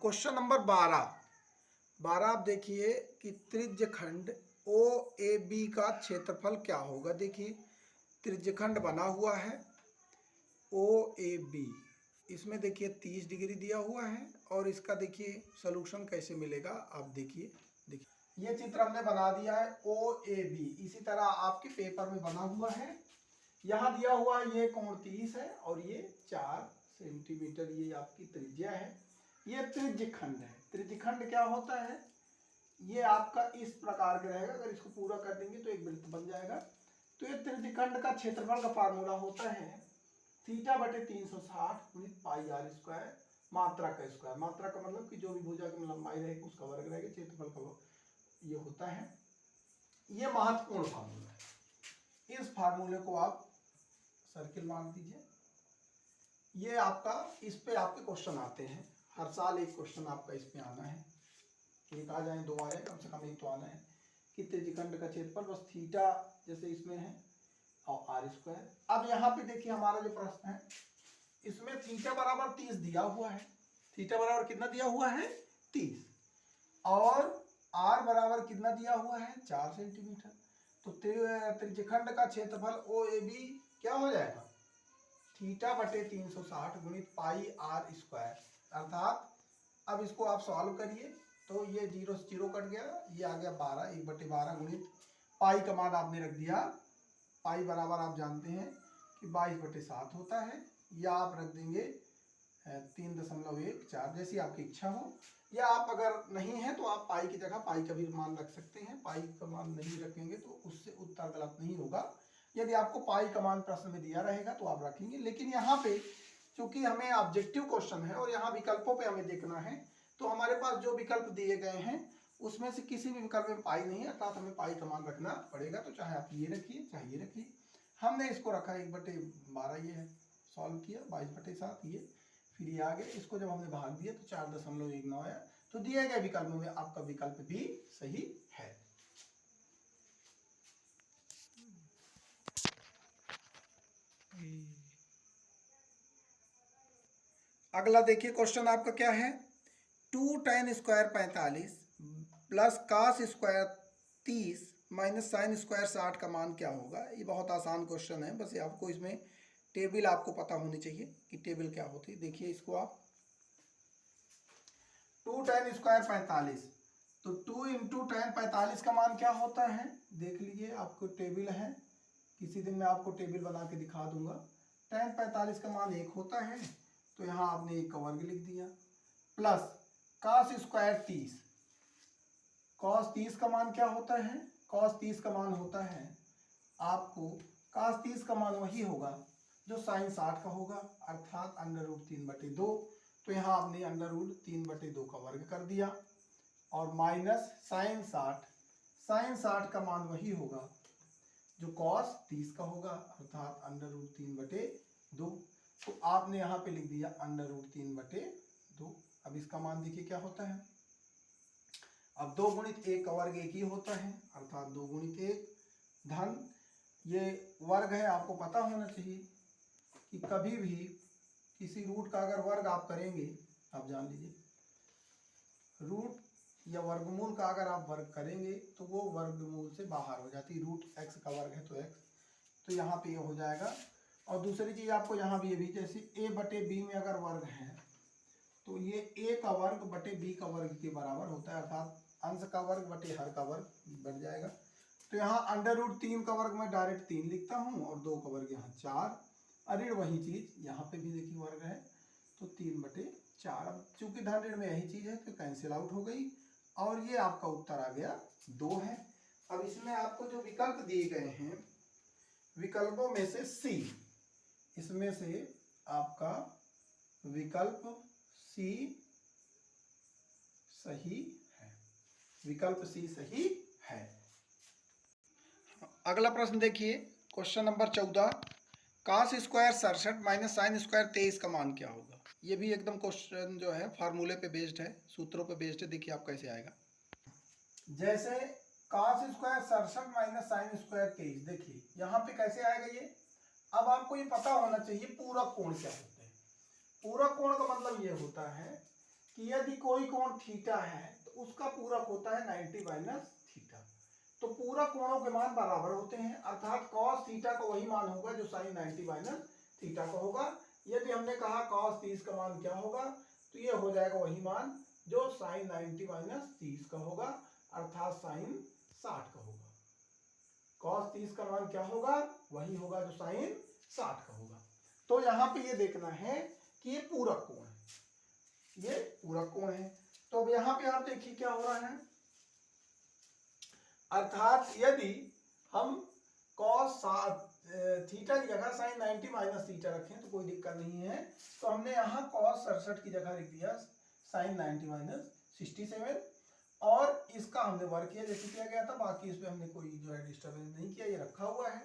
Question number 12 आप देखिए कि त्रिज्यखंड ओ ए बी का क्षेत्रफल क्या होगा। देखिए त्रिज्यखंड बना हुआ है ओ ए बी, इसमें देखिए 30 डिग्री दिया हुआ है और इसका देखिए सलूशन कैसे मिलेगा। आप देखिए ये चित्र हमने बना दिया है ओ ए बी, इसी तरह आपके पेपर में बना हुआ है। यहाँ दिया हुआ है ये कोण 30 है और ये 4 सेंटीमीटर ये आपकी त्रिज्या है। ये त्रिज्यखंड है। त्रिज्यखंड क्या होता है, ये आपका इस प्रकार का रहेगा। अगर इसको पूरा कर देंगे तो एक वृत्त बन जाएगा। तो ये त्रिज्यखंड का क्षेत्रफल का फार्मूला होता है थीटा बटे 360 गुणित पाई आर स्क्वायर, मात्रा का स्क्वायर। मात्रा का मतलब कि जो भी भुजा की लंबाई रहेगी उसका वर्ग रहेगा, क्षेत्रफल का ये होता है। ये महत्वपूर्ण फार्मूला है। इस फार्मूले को आप सर्किल मान दीजिए। ये आपका इस पे आपके क्वेश्चन आते हैं, हर साल एक क्वेश्चन आपका इस पे आना है। एक आ जाए दो आ जाए, कम से कम एक तो आना है कि त्रिज्यखंड का क्षेत्रफल बस थीटा जैसे इसमें है और आर स्क्वायर। अब यहाँ पे देखिए हमारा जो प्रश्न है इसमें थीटा बराबर 30 दिया हुआ है। थीटा बराबर कितना दिया हुआ है 30 और आर बराबर कितना दिया हुआ है 4 सेंटीमीटर। तो त्रिज्यखंड का क्षेत्रफल ओ ए बी क्या हो जाएगा थीटा बटे 360 गुणित पाई आर स्क्वायर। अर्थात अब इसको आप सॉल्व करिए तो ये 0 से 0 कट गया, ये आ गया 12 1/12 गुणित पाई का मान आपने रख दिया। पाई बराबर आप जानते हैं कि 22/7 होता है, या आप रख देंगे 3.14 जैसी आपकी इच्छा हो। या आप अगर नहीं है तो आप पाई की जगह पाई का भी मान रख सकते हैं। पाई का मान नहीं रखेंगे तो उससे उत्तर गलत नहीं होगा। यदि आपको पाई का मान प्रश्न में दिया रहेगा तो आप रखेंगे। लेकिन यहाँ पे चूंकि हमें ऑब्जेक्टिव क्वेश्चन है और यहाँ विकल्पों पे हमें देखना है, तो हमारे पास जो विकल्प दिए गए हैं उसमें से किसी भी विकल्प में पाई नहीं है, अर्थात हमें पाई का मान रखना पड़ेगा। तो चाहे आप ये रखिए चाहे ये रखिए। हमने इसको रखा 1/12, ये है सॉल्व किया 22/7 ये, फिर ये आ गया। इसको जब हमने भाग दिया तो 4.19 आया। तो दिए गए विकल्प में आपका विकल्प भी सही है। अगला देखिए क्वेश्चन आपका क्या है, 2 tan square 45 plus cos square 30 minus sine square 60 का मान क्या होगा। ये बहुत आसान क्वेश्चन है, बस ये आपको इसमें टेबल आपको पता होनी चाहिए कि टेबल क्या होती है। देखिए इसको आप 2 tan स्क्वायर 45, तो 2 इंटू tan 45 का मान क्या होता है देख लीजिए। आपको टेबल है, किसी दिन मैं आपको टेबल बना के दिखा दूंगा। tan 45 का मान 1 होता है, तो यहाँ आपने 1 का वर्ग लिख दिया, प्लस cos स्क्वायर 30। cos 30 का मान क्या होता है, cos 30 का मान होता है आपको, cos 30 का मान वही होगा जो sin 60 का होगा, अर्थात √3/2। तो यहाँ आपने √3/2 का वर्ग कर दिया और माइनस sin 60 का मान वही होगा जो cos 30 का होगा, अर्थात √3/2। तो आपने यहाँ पे लिख दिया √3/2। अब इसका मान देखिए क्या होता है। अब 2 गुणित 1 का वर्ग 1 ही होता है, अर्थात 2 गुणित 1 धन ये वर्ग है। आपको पता होना चाहिए कि कभी भी किसी रूट का अगर वर्ग आप करेंगे, आप जान लीजिए रूट या वर्गमूल का अगर आप वर्ग करेंगे तो वो वर्गमूल से बाहर हो जाती है। रूट x का वर्ग है तो x, तो यहाँ पे ये हो जाएगा। और दूसरी चीज आपको यहाँ भी ये भी, जैसे a/b में अगर वर्ग है तो ये a का वर्ग बटे b का वर्ग के बराबर होता है, अर्थात अंश का वर्ग बटे हर का वर्ग बन जाएगा। तो यहाँ √3 का वर्ग मैं डायरेक्ट 3 लिखता हूँ और 2 का वर्ग यहाँ 4। अरे वही चीज यहाँ पे भी देखिए वर्ग है तो 3/4। अब चूंकि धन ऋण में यही चीज है तो कैंसिल आउट हो गई और ये आपका उत्तर आ गया 2 है। अब इसमें आपको जो विकल्प दिए गए हैं विकल्पों में से सी, इसमें से आपका विकल्प सी सही है, विकल्प सी सही है। अगला प्रश्न देखिए question number 14, cos square 67 minus sine square 23 का मान क्या होगा। ये भी एकदम क्वेश्चन जो है फार्मूले पे बेस्ड है, सूत्रों पे बेस्ड है। देखिए आप कैसे आएगा। जैसे cos square 67 minus sine square 23, देखिए यहाँ पे कैसे आएगा ये। अब आपको ये पता होना चाहिए पूरक कोण क्या होते हैं। पूरक कोण का मतलब ये होता है कि यदि यदि कोई कोण थीटा है तो उसका पूरक होता है 90 माइनस थीटा। तो पूरक कोणों के मान बराबर होते हैं, अर्थात cos थीटा का वही मान होगा जो sin 90 माइनस थीटा का होगा। यदि हमने कहा cos 30 का मान क्या होगा, तो ये हो जाएगा वही मान जो sin 90 माइनस 30 का होगा, अर्थात sin 60 का होगा। cos 30 का मान क्या होगा, वही होगा जो sin 60 का होगा। तो यहाँ पे ये देखना है कि ये पूरक कोण है, ये पूरक कोण है। तो अब यहाँ पे आप देखिए क्या हो रहा है, अर्थात यदि हम cos थीटा की जगह sin 90 माइनस थीटा रखें तो कोई दिक्कत नहीं है। तो हमने यहाँ cos 67 की जगह लिख दिया sin 90 माइनस 67, और इसका हमने वर्ग किया जैसे किया गया था, बाकी इसमें हमने कोई जो है डिस्टर्बेंस नहीं किया, ये रखा हुआ है।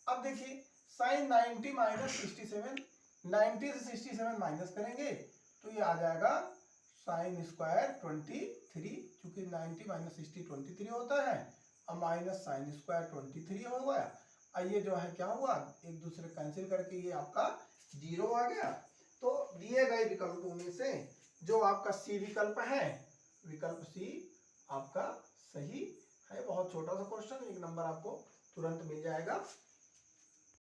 अब देखिए sin 90 माइनस 67, 90 से 67 माइनस करेंगे तो ये आ जाएगा साइन स्क्वायर 23, चूंकि 90 माइनस 60 23 होता है, अब माइनस साइन स्क्वायर 23 हो गया। अब ये जो है क्या हुआ, एक दूसरे कैंसिल करके ये आपका 0 आ गया। तो दिए गए विकल्पों में से जो आपका सी विकल्प है, विकल्प सी आपका सही है। बहुत छोटा सा क्वेश्चन, 1 नंबर आपको तुरंत मिल जाएगा।